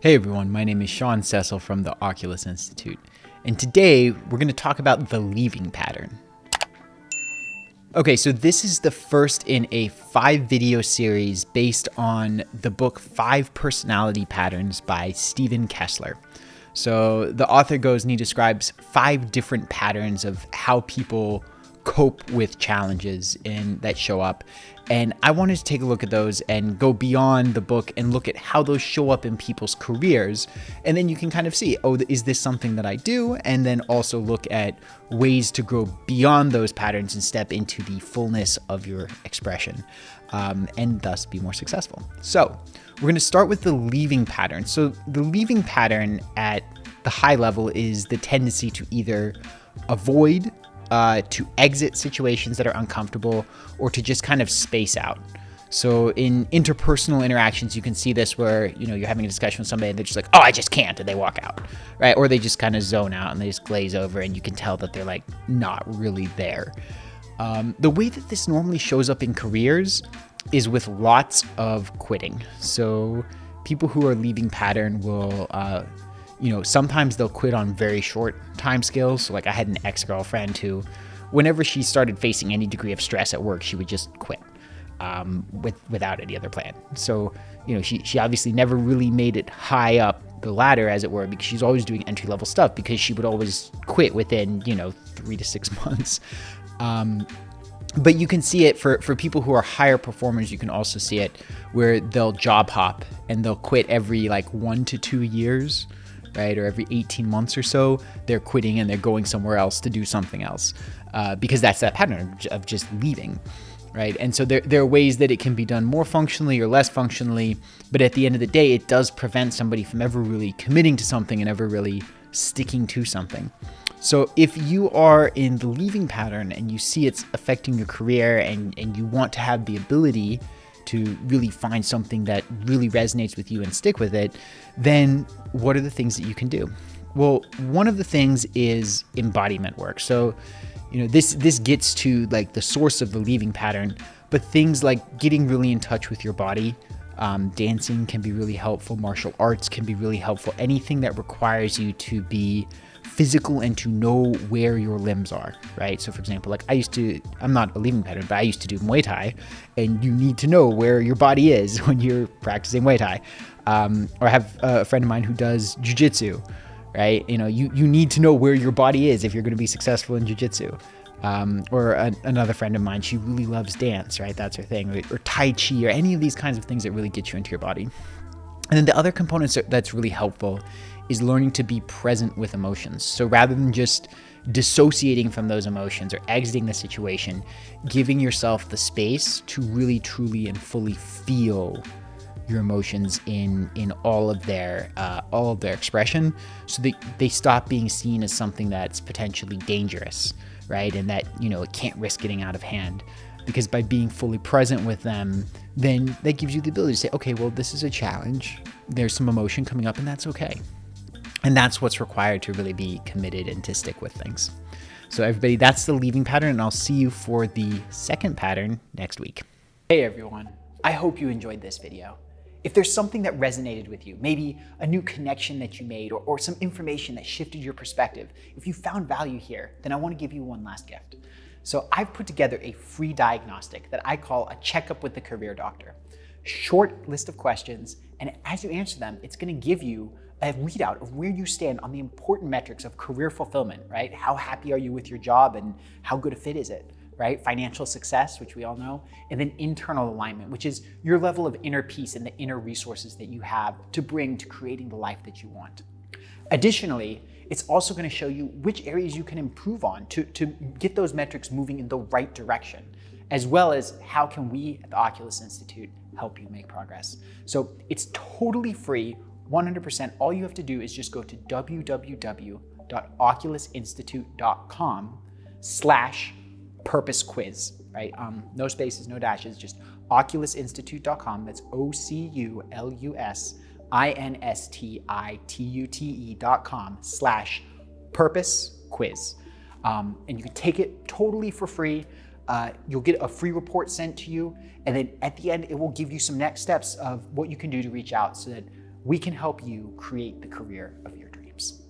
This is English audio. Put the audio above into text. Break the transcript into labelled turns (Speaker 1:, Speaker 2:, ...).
Speaker 1: Hey everyone, my name is Sean Cecil from the Oculus Institute, and today we're going to talk about the leaving pattern. Okay, so this is the first in a 5-video series based on the book 5 Personality Patterns by Steven Kessler. So the author goes and he describes 5 different patterns of how people cope with challenges that show up. And I wanted to take a look at those and go beyond the book and look at how those show up in people's careers. And then you can kind of see, oh, is this something that I do? And then also look at ways to grow beyond those patterns and step into the fullness of your expression, and thus be more successful. So we're going to start with the leaving pattern. So the leaving pattern at the high level is the tendency to either avoid, to exit situations that are uncomfortable, or to just kind of space out. So in interpersonal interactions, you can see this where, you're having a discussion with somebody and they're just like, oh, I just can't, and they walk out, right? Or they just kind of zone out and they just glaze over, and you can tell that they're like not really there. The way that this normally shows up in careers is with lots of quitting. So people who are leaving pattern will, sometimes they'll quit on very short time scales. So like I had an ex-girlfriend who, whenever she started facing any degree of stress at work, she would just quit without any other plan. So, she obviously never really made it high up the ladder, as it were, because she's always doing entry-level stuff, because she would always quit within, 3 to 6 months. But you can see it for people who are higher performers. You can also see it where they'll job hop and they'll quit every 1 to 2 years, right? Or every 18 months or so, they're quitting and they're going somewhere else to do something else, because that's that pattern of just leaving, right? And so there are ways that it can be done more functionally or less functionally, but at the end of the day, it does prevent somebody from ever really committing to something and ever really sticking to something. So if you are in the leaving pattern and you see it's affecting your career and you want to have the ability to really find something that really resonates with you and stick with it, then what are the things that you can do? Well, one of the things is embodiment work. So, this gets to the source of the leaving pattern, but things like getting really in touch with your body, dancing can be really helpful. Martial arts can be really helpful. Anything that requires you to be physical and to know where your limbs are, right? So for example, I'm not a leaving pattern, but I used to do Muay Thai, and you need to know where your body is when you're practicing Muay Thai. Or I have a friend of mine who does jiu-jitsu, right? You need to know where your body is if you're going to be successful in jiu-jitsu. Another friend of mine, she really loves dance, right? That's her thing. Or Tai Chi, or any of these kinds of things that really get you into your body. And then the other components that's really helpful is learning to be present with emotions. So rather than just dissociating from those emotions or exiting the situation, giving yourself the space to really, truly, and fully feel your emotions in all of their expression, so that they stop being seen as something that's potentially dangerous, right? And that, it can't risk getting out of hand. Because by being fully present with them, then that gives you the ability to say, okay, well, this is a challenge. There's some emotion coming up, and that's okay. And that's what's required to really be committed and to stick with things. So everybody, that's the leaving pattern, and I'll see you for the second pattern next week. Hey everyone, I hope you enjoyed this video. If there's something that resonated with you, maybe a new connection that you made, or some information that shifted your perspective, if you found value here, then I want to give you one last gift. So I've put together a free diagnostic that I call a checkup with the career doctor. Short list of questions, and as you answer them, it's going to give you a readout of where you stand on the important metrics of career fulfillment, right? How happy are you with your job and how good a fit is it, right? Financial success, which we all know, and then internal alignment, which is your level of inner peace and the inner resources that you have to bring to creating the life that you want. Additionally, it's also going to show you which areas you can improve on to get those metrics moving in the right direction, as well as how can we at the Oculus Institute help you make progress. So it's totally free, 100%. All you have to do is just go to www.oculusinstitute.com/purpose quiz, right? No spaces, no dashes, just oculusinstitute.com. That's OCULUSINSTITUTE.com/purpose quiz. And you can take it totally for free. You'll get a free report sent to you. And then at the end, it will give you some next steps of what you can do to reach out so that we can help you create the career of your dreams.